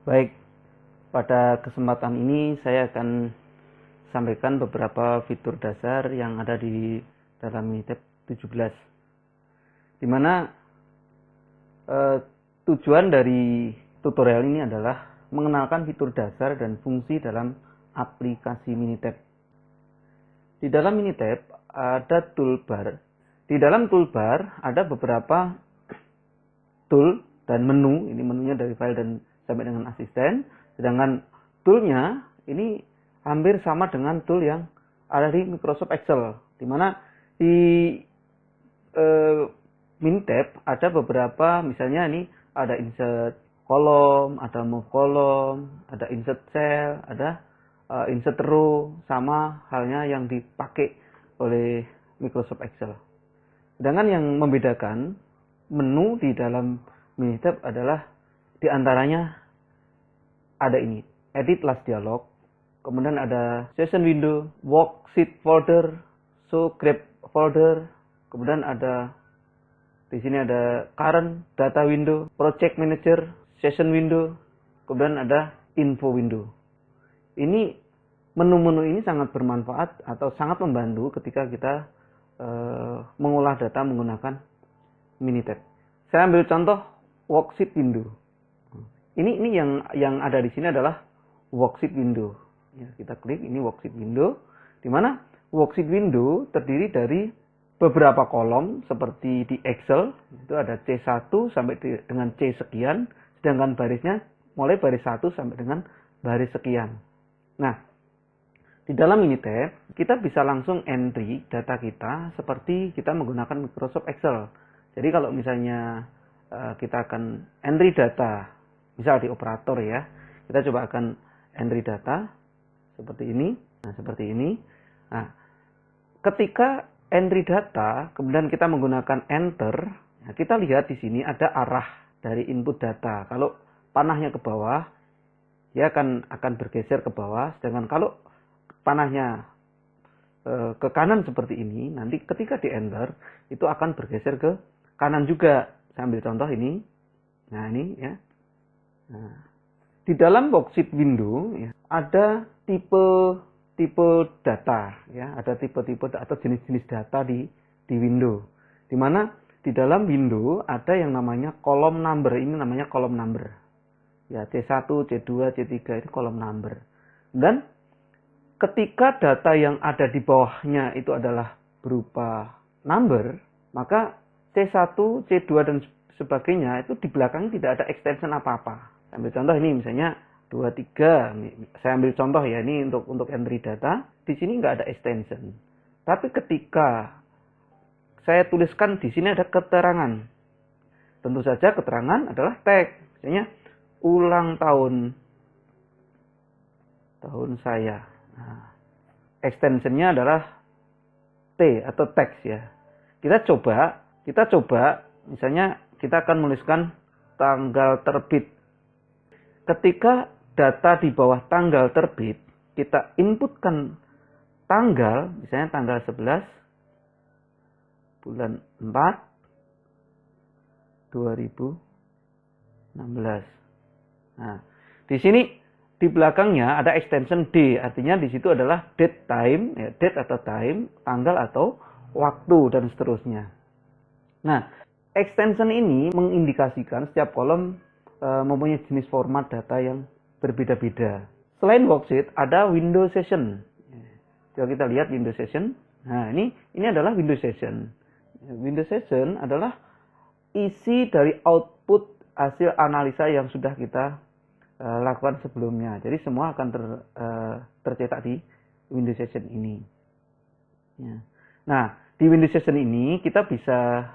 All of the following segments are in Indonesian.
Baik, pada kesempatan ini saya akan sampaikan beberapa fitur dasar yang ada di dalam Minitab 17. Di mana tujuan dari tutorial ini adalah mengenalkan fitur dasar dan fungsi dalam aplikasi Minitab. Di dalam Minitab ada toolbar. Di dalam toolbar ada beberapa tool dan menu. Ini menunya dari file dan sampai dengan asisten. Sedangkan toolnya ini hampir sama dengan tool yang ada di Microsoft Excel. Di mana di Minitab ada beberapa, misalnya ini ada insert kolom, ada move kolom, ada insert cell, ada insert row, sama halnya yang dipakai oleh Microsoft Excel. Sedangkan yang membedakan menu di dalam Minitab adalah diantaranya ada ini, edit last dialog, kemudian ada session window, worksheet folder, show grab folder, kemudian ada di sini ada current data window, project manager, session window, kemudian ada info window. Ini menu-menu ini sangat bermanfaat atau sangat membantu ketika kita mengolah data menggunakan Minitab. Saya ambil contoh worksheet window. Ini yang ada di sini adalah worksheet window. Ya, kita klik ini worksheet window, di mana worksheet window terdiri dari beberapa kolom seperti di Excel, itu ada C1 sampai dengan C sekian, sedangkan barisnya mulai baris 1 sampai dengan baris sekian. Nah, di dalam Minitab kita bisa langsung entry data kita seperti kita menggunakan Microsoft Excel. Jadi kalau misalnya kita akan entry data, misal di operator ya, kita coba akan entry data seperti ini. Nah, seperti ini. Nah, ketika entry data, kemudian kita menggunakan enter, nah kita lihat di sini ada arah dari input data. Kalau panahnya ke bawah, dia akan bergeser ke bawah. Sedangkan kalau panahnya ke kanan seperti ini, nanti ketika di enter, itu akan bergeser ke kanan juga. Saya ambil contoh ini. Nah, ini ya. Nah, di dalam worksheet window ya, ada tipe data ya, ada tipe-tipe atau jenis-jenis data di window. Di mana di dalam window ada yang namanya kolom number, ini namanya kolom number. Ya, C1, C2, C3 itu kolom number. Dan ketika data yang ada di bawahnya itu adalah berupa number, maka C1, C2 dan sebagainya itu di belakang tidak ada extension apa-apa. Ambil contoh ini misalnya 23. Saya ambil contoh ya, ini untuk entry data. Di sini nggak ada extension. Tapi ketika saya tuliskan di sini ada keterangan. Tentu saja keterangan adalah tag. Misalnya ulang tahun saya. Nah, extensionnya adalah T atau text ya. Kita coba misalnya kita akan menuliskan tanggal terbit. Ketika data di bawah tanggal terbit, kita inputkan tanggal, misalnya tanggal 11 bulan 4 2016. Nah, di sini di belakangnya ada extension D, artinya di situ adalah date time, ya, date atau time, tanggal atau waktu dan seterusnya. Nah, extension ini mengindikasikan setiap kolom mempunyai jenis format data yang berbeda-beda. Selain worksheet, ada window session. Coba kita lihat window session. Nah, ini adalah window session. Window session adalah isi dari output hasil analisa yang sudah kita lakukan sebelumnya. Jadi semua akan tercetak di window session ini. Ya. Nah, di window session ini kita bisa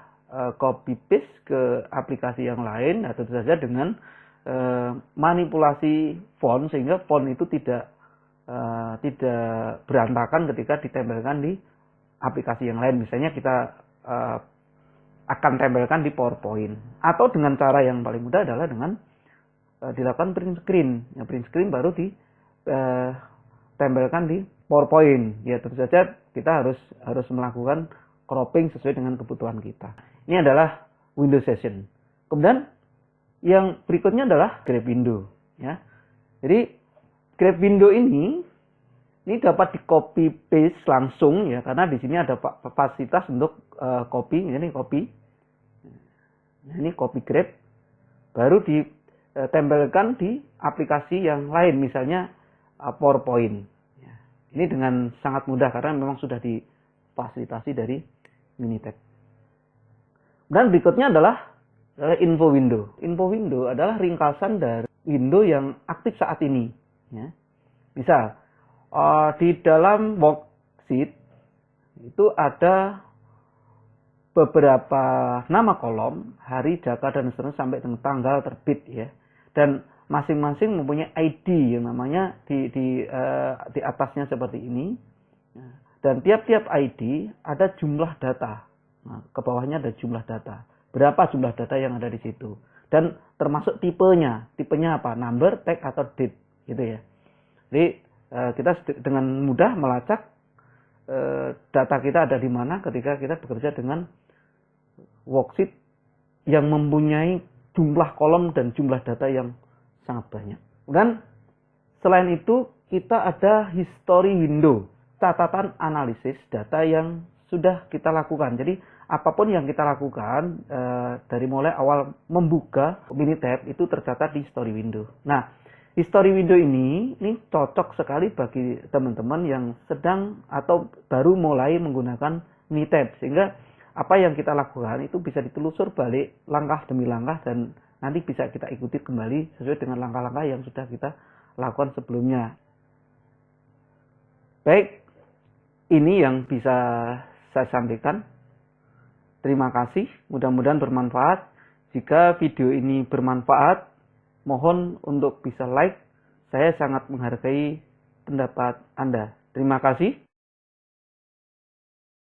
copy paste ke aplikasi yang lain, atau tentu saja dengan manipulasi font sehingga font itu tidak berantakan ketika ditempelkan di aplikasi yang lain. Misalnya kita akan tempelkan di PowerPoint, atau dengan cara yang paling mudah adalah dengan dilakukan print screen. Ya, print screen baru ditempelkan di PowerPoint. Ya, tentu saja kita harus melakukan cropping sesuai dengan kebutuhan kita. Ini adalah window session. Kemudian yang berikutnya adalah grab window. ya. Jadi grab window ini dapat di copy paste langsung ya, karena di sini ada fasilitas untuk copy. Ini copy. Ini copy grab. Baru ditempelkan di aplikasi yang lain, misalnya PowerPoint. Ya. Ini dengan sangat mudah karena memang sudah difasilitasi dari Minitab. Dan berikutnya adalah info window. Info window adalah ringkasan dari window yang aktif saat ini. Ya. Misal, di dalam worksheet itu ada beberapa nama kolom, hari, jaka, dan seterusnya sampai dengan tanggal terbit ya. Dan masing-masing mempunyai ID yang namanya di atasnya seperti ini. Dan tiap-tiap ID ada jumlah data. Nah, ke bawahnya ada jumlah data. Berapa jumlah data yang ada di situ. Dan termasuk tipenya. Tipenya apa? Number, tag, atau date. Gitu ya. Jadi kita dengan mudah melacak data kita ada di mana ketika kita bekerja dengan worksheet yang mempunyai jumlah kolom dan jumlah data yang sangat banyak. Dan selain itu kita ada history window, catatan analisis data yang sudah kita lakukan. Jadi apapun yang kita lakukan dari mulai awal membuka Minitab itu tercatat di history window. Nah, history window ini cocok sekali bagi teman-teman yang sedang atau baru mulai menggunakan Minitab, sehingga apa yang kita lakukan itu bisa ditelusur balik langkah demi langkah dan nanti bisa kita ikuti kembali sesuai dengan langkah-langkah yang sudah kita lakukan sebelumnya. Baik, ini yang bisa saya sampaikan. Terima kasih, mudah-mudahan bermanfaat. Jika video ini bermanfaat, mohon untuk bisa like. Saya sangat menghargai pendapat Anda. Terima kasih.